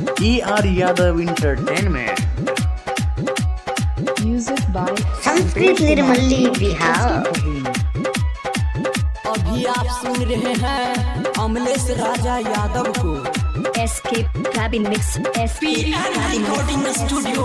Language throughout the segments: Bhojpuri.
ER Yadav Entertainment. Music by Sanskrit Nirmali Bihar. अभी आप सुन रहे हैं अमलेश राजा यादव को। SK Cabin Mix, SK recording studio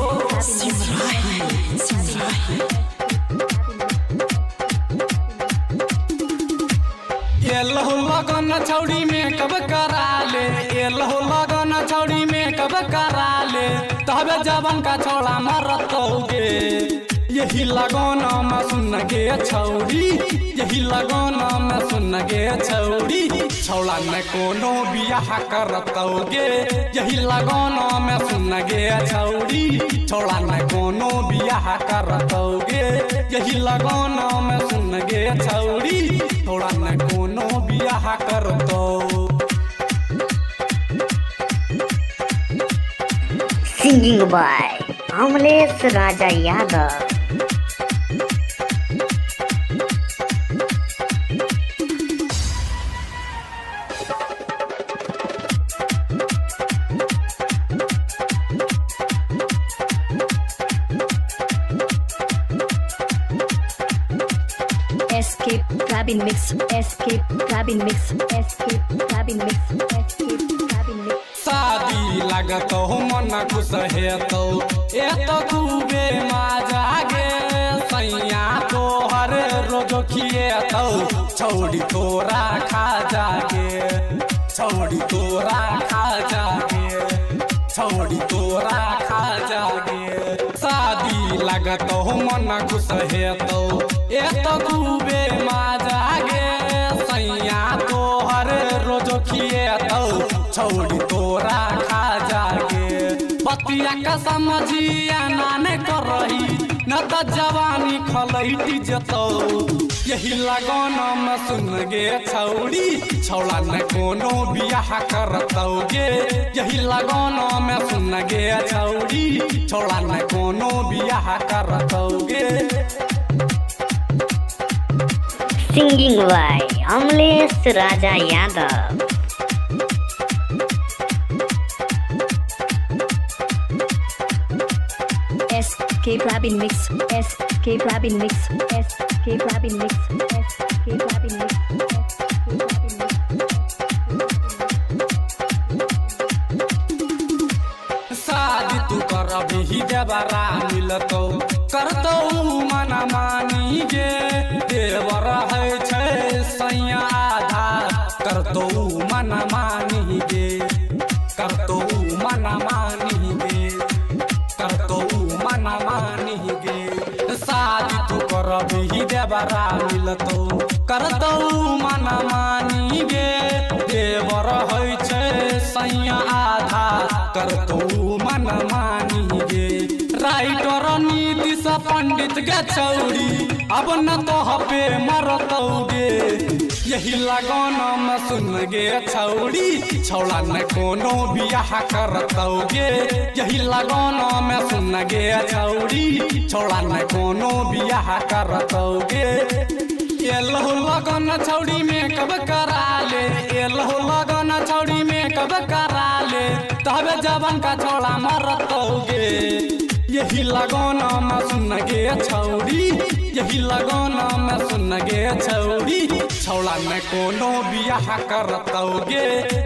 ये लहू लगन छौड़ी में कब करा ले, ये लहू लगन छौड़ी में कब करा ले, तबे जवन का छोड़ा मरतोगे। यही लगन में सुन गे छौड़ी, यही लगन में सुन गे छौड़ी, छौड़ा में कोनो बियाह करतोगे। यही लगन में सुन गे छौड़ी, छौड़ा में कोनो बियाह करतोगे। यही लगन में सुन गे छौड़ी, छौड़ा में कोनो बियाह करतो। Singing by Amlesh Raja Yadav. SK Cabin Mix, SK Cabin Mix, SK Cabin Mix, SK Cabin Mix। शादी लगत हो मन खुश हेतौ, ए तो खूबे मजा गे सैया तोहर रोज खिएतौ, छौड़ी तोरा खा जागे, छौड़ी तोरा खा जागे, छौड़ी तोरा खा जागे। शादी लगत हो मन खुश हेतौ, ए तो खूबे मजा गे सैया तोहर रोज खिएतौ, छौड़ी तोरा खा जागे। बतिया का समझिया नाने करही, न त जवानी खलैटी जतौ। यही लगन में सुन गे छौड़ी, छौड़ा न कोनो बियाह करतौगे। यही लगन में सुन गे छौड़ी, छौड़ा न कोनो बियाह करतौगे। Singing by Amlesh Raja Yadav. SK Cabin Mix, SK Cabin Mix, SK Cabin Mix, SK Cabin Mix, SK Cabin Mix। शादी तू करबही देवरा मिलतौ, करतौ मन मानी गे। देवर है छै सैया आधा, करतौ मन मानी गे, करतौ मन मानी गे, करतौ मन मानी गे। शादी तू करबही देवरा मिलतौ, करतौ मन मानी गे। देवर है छै सैया आधा, करतौ मन मानी गे। राइटर नीतीश पंडित गे छौड़ी, अब न तो हपे मरतौगे। यही लगन में सुन गे छौड़ी, छौड़ा न कोनो बियाह करतौगे। यही लगन में सुन गे छौड़ी, छौड़ा न कोनो बियाह करतौगे। ये लहू लगन छौड़ी में कब करा ले, ये लहू लगन छौड़ी में कब करा ले, तबे जवन का छोड़ा मरतौगे। यही लगन में सुन गे छौड़ी, यही लगन में सुन गे छौड़ी, छौड़ा में कोनो बियाह करतौगे।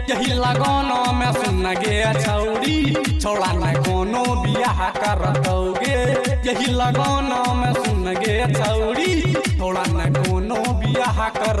यही लगन में सुन गे छौड़ी, छौड़ा में कोनो बियाह करतौगे। यही लगन में सुन गे छौड़ी, छौड़ा में कोनो बियाह कर